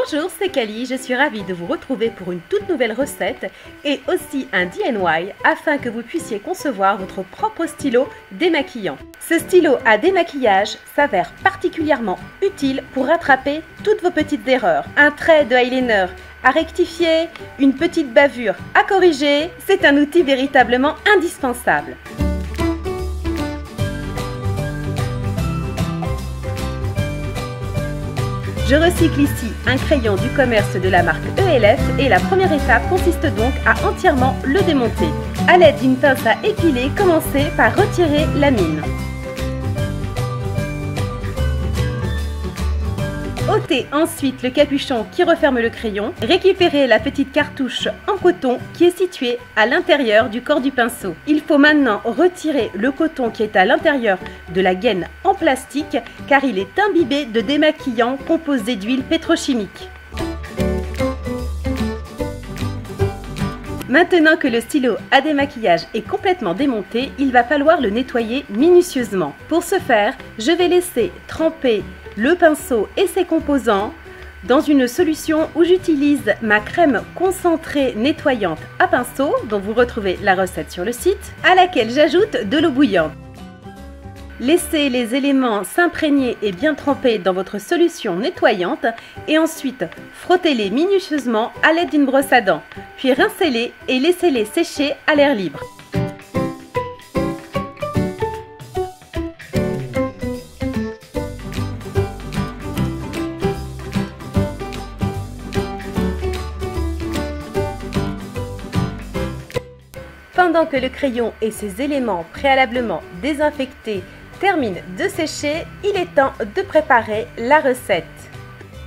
Bonjour, c'est Kali, je suis ravie de vous retrouver pour une toute nouvelle recette et aussi un DIY afin que vous puissiez concevoir votre propre stylo démaquillant. Ce stylo à démaquillage s'avère particulièrement utile pour rattraper toutes vos petites erreurs. Un trait de eyeliner à rectifier, une petite bavure à corriger, c'est un outil véritablement indispensable. Je recycle ici un crayon du commerce de la marque ELF et la première étape consiste donc à entièrement le démonter. A l'aide d'une pince à épiler, commencez par retirer la mine. Ôtez ensuite le capuchon qui referme le crayon. Récupérez la petite cartouche en coton qui est située à l'intérieur du corps du pinceau. Il faut maintenant retirer le coton qui est à l'intérieur de la gaine en plastique car il est imbibé de démaquillant composé d'huile pétrochimique. Maintenant que le stylo à démaquillage est complètement démonté, il va falloir le nettoyer minutieusement. Pour ce faire, je vais laisser tremper le pinceau et ses composants dans une solution où j'utilise ma crème concentrée nettoyante à pinceau, dont vous retrouvez la recette sur le site, à laquelle j'ajoute de l'eau bouillante. Laissez les éléments s'imprégner et bien tremper dans votre solution nettoyante et ensuite frottez-les minutieusement à l'aide d'une brosse à dents, puis rincez-les et laissez-les sécher à l'air libre. Pendant que le crayon et ses éléments préalablement désinfectés terminent de sécher, il est temps de préparer la recette.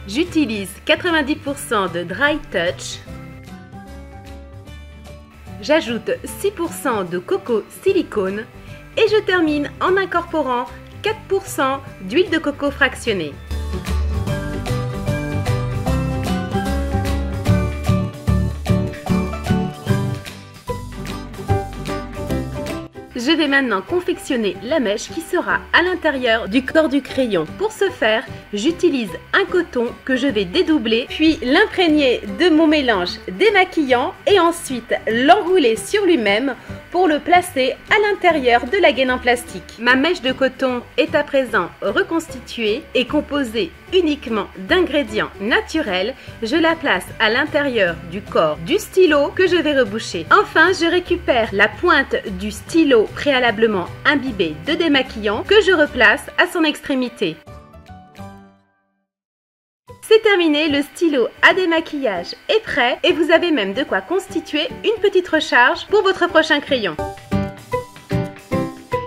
J'utilise 90% de Dry Touch. J'ajoute 6% de coco silicone et je termine en incorporant 4% d'huile de coco fractionnée. Je vais maintenant confectionner la mèche qui sera à l'intérieur du corps du crayon. Pour ce faire, j'utilise un coton que je vais dédoubler, puis l'imprégner de mon mélange démaquillant et ensuite l'enrouler sur lui-même pour le placer à l'intérieur de la gaine en plastique. Ma mèche de coton est à présent reconstituée et composée uniquement d'ingrédients naturels. Je la place à l'intérieur du corps du stylo que je vais reboucher. Enfin, je récupère la pointe du stylo préalablement imbibé de démaquillant que je replace à son extrémité. C'est terminé, le stylo à démaquillage est prêt et vous avez même de quoi constituer une petite recharge pour votre prochain crayon.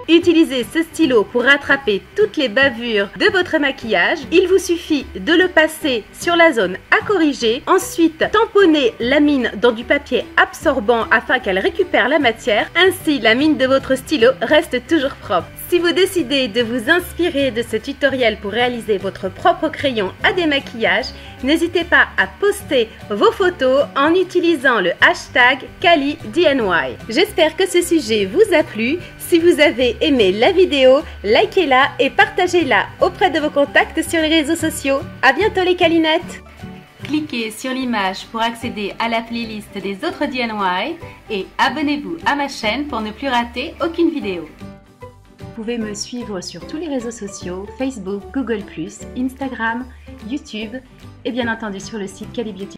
Utilisez ce stylo pour rattraper toutes les bavures de votre maquillage. Il vous suffit de le passer sur la zone à corriger. Ensuite, tamponnez la mine dans du papier absorbant afin qu'elle récupère la matière. Ainsi, la mine de votre stylo reste toujours propre. Si vous décidez de vous inspirer de ce tutoriel pour réaliser votre propre crayon à démaquillage, n'hésitez pas à poster vos photos en utilisant le hashtag KaliDIY. J'espère que ce sujet vous a plu. Si vous avez aimé la vidéo, likez-la et partagez-la auprès de vos contacts sur les réseaux sociaux. À bientôt les Kalinettes! Cliquez sur l'image pour accéder à la playlist des autres DIY et abonnez-vous à ma chaîne pour ne plus rater aucune vidéo. Vous pouvez me suivre sur tous les réseaux sociaux, Facebook, Google+, Instagram, YouTube et bien entendu sur le site KaliBeauty.